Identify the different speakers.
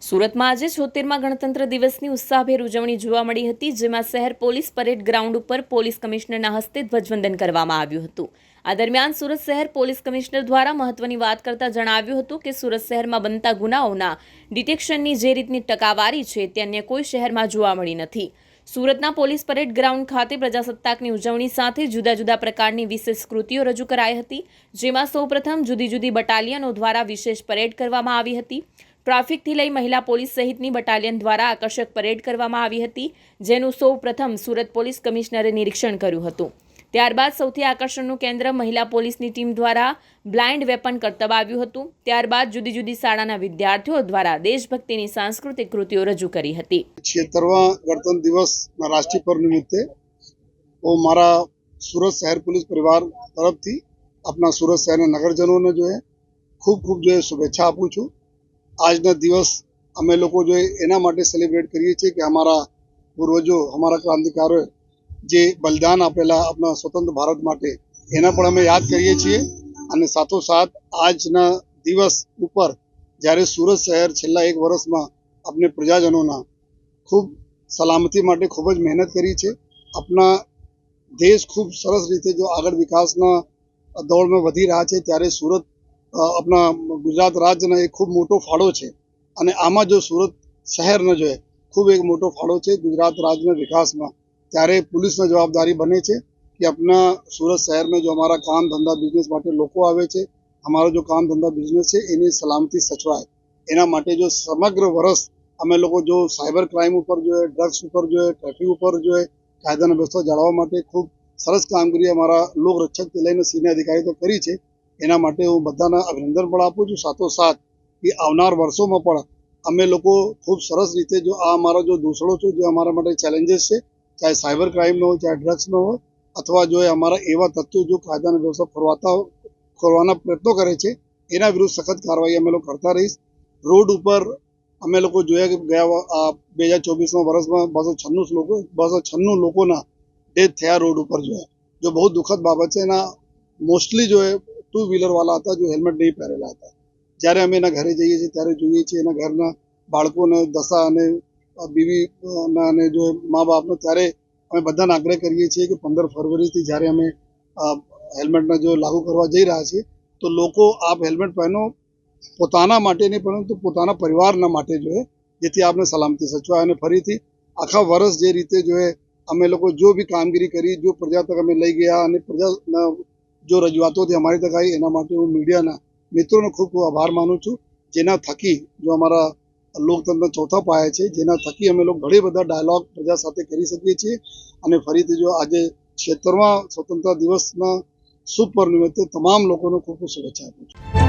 Speaker 1: સુરતમાં આજે 76મા ગણતંત્ર દિવસની ઉત્સાહભેર ઉજવણી જોવા મળી હતી, જેમાં શહેર પોલીસ પરેડ ગ્રાઉન્ડ ઉપર પોલીસ કમિશનરના હસ્તે ધ્વજવંદન કરવામાં આવ્યું હતું। આ દરમિયાન સુરત શહેર પોલીસ કમિશનર દ્વારા મહત્વની વાત કરતા જણાવ્યું હતું કે સુરત શહેરમાં બનતા ગુનાઓના ડિટેક્શનની જે રીતની ટકાવારી છે તે અન્ય કોઈ શહેરમાં જોવા મળી નથી। સુરતના પોલીસ પરેડ ગ્રાઉન્ડ ખાતે પ્રજાસત્તાકની ઉજવણી સાથે જુદા જુદા પ્રકારની વિશેષ કૃતિઓ રજૂ કરાઈ હતી, જેમાં સૌપ્રથમ જુદી જુદી બટાલિયનો દ્વારા વિશેષ પરેડ કરવામાં આવી હતી। ટ્રાફિકથી લઈ મહિલા પોલીસ સહિતની બટાલિયન દ્વારા આકર્ષક પરેડ કરવામાં આવી હતી, જેનું સૌપ્રથમ સુરત પોલીસ કમિશનરે નિરીક્ષણ કર્યું હતું। ત્યારબાદ સૌથી આકર્ષણનું કેન્દ્ર મહિલા પોલીસની ટીમ દ્વારા બ્લાઇન્ડ વેપન કરતબ આવ્યું હતું। ત્યારબાદ જુદી જુદી શાળાના વિદ્યાર્થીઓ દ્વારા દેશભક્તિની સાંસ્કૃતિક કૃતિઓ રજૂ કરી હતી।
Speaker 2: 76वां गणतंत्र दिवस राष्ट्रीय पर्व निमित्ते वो हमारा सूरत शहर पुलिस परिवार तरफ थी अपना सूरत शहर नगरजनों ने जो है खूब जो है शुभेच्छा आपू छू। આજના દિવસ અમે લોકો જો એના માટે સેલિબ્રેટ કરીએ છીએ કે અમારા પૂર્વજો અમારા ક્રાંતિકારોએ જે બલિદાન આપેલા આપણા સ્વતંત્ર ભારત માટે એના પણ અમે યાદ કરીએ છીએ। અને સાથોસાથ આજના દિવસ ઉપર જ્યારે સુરત શહેર છેલ્લા એક વર્ષમાં આપણે પ્રજાજનોના ખૂબ સલામતી માટે ખૂબ જ મહેનત કરી છે। આપણા દેશ ખૂબ સરસ રીતે જો આગળ વિકાસના દોડમાં વધી રહ્યા છે, ત્યારે સુરત આપણા ગુજરાત રાજ્યનો એક ખૂબ મોટો ફાળો છે। અને આમાં જો સુરત શહેરનો જો ખૂબ એક મોટો ફાળો છે ગુજરાત રાજ્યના વિકાસમાં, ત્યારે પુલિસની જવાબદારી બને છે કે આપણા સુરત શહેરમાં જો અમારા કામ ધંધા બિઝનેસ માટે લોકો આવે છે, અમારો જો કામ ધંધા બિઝનેસ છે એની સલામતી સચવાય। એના માટે જો સમગ્ર વર્ષ અમે લોકો જો સાયબર ક્રાઇમ ઉપર જો ડ્રગ્સ ઉપર જો ટ્રાફિક ઉપર જો કાયદાની વ્યવસ્થા જાળવવા માટે ખૂબ સરસ કામગીરી અમારા લોક રક્ષકથી લઈને સિનિયર અધિકારી તો કરી છે। એના માટે હું બધાને અભિનંદન પણ આપું છું। સાથોસાથ એ આવનાર વર્ષોમાં પણ અમે લોકો ખૂબ સરસ રીતે જો આ અમારા જો દૂષણો છે, જે અમારા માટે ચેલેન્જીસ છે, ચાહે સાયબર ક્રાઇમનો હોય, ચાહે ડ્રગ્સનો હોય, અથવા જો અમારા એવા તત્વો જો કાયદાની વ્યવસ્થા ખોરવાના પ્રયત્નો કરે છે, એના વિરુદ્ધ સખત કાર્યવાહી અમે લોકો કરતા રહીશ। રોડ ઉપર અમે લોકો જોયા કે ગયા 2024ના વર્ષમાં 296 લોકોના ડેથ થયા રોડ ઉપર જો બહુ દુઃખદ બાબત છે। એના મોસ્ટલી જો ટુ વ્હીલર વાળા હતા જો હેલ્મેટ નહીં પહેરેલા હતા। જ્યારે અમે એના ઘરે જઈએ છીએ ત્યારે જોઈએ છીએ એના ઘરના બાળકોને દશા અને બીવીના અને જો મા બાપનો, ત્યારે અમે બધાને આગ્રહ કરીએ છીએ કે 15 ફરવરીથી જ્યારે અમે હેલ્મેટને જો લાગુ કરવા જઈ રહ્યા છીએ, તો લોકો આપ હેલ્મેટ પહેરો, પોતાના માટે નહીં પરંતુ પોતાના પરિવારના માટે જો જેથી આપને સલામતી સચવાય। અને ફરીથી આખા વર્ષ જે રીતે જો અમે લોકો જો બી કામગીરી કરી, જો પ્રજા તક અમે લઈ ગયા અને પ્રજાના જો રજૂઆતોથી અમારી તક આવી, એના માટે હું મીડિયાના મિત્રોનો ખૂબ આભાર માનું છું, જેના થકી જો અમારા લોકતંત્ર ચોથા પાયા છે, જેના થકી અમે લોકો ઘણી બધા ડાયલોગ પ્રજા સાથે કરી શકીએ છીએ। અને ફરીથી જો આજે 76મા સ્વતંત્રતા દિવસના શુભ પર્વ નિમિત્તે તમામ લોકોને ખૂબ શુભેચ્છા આપું છું।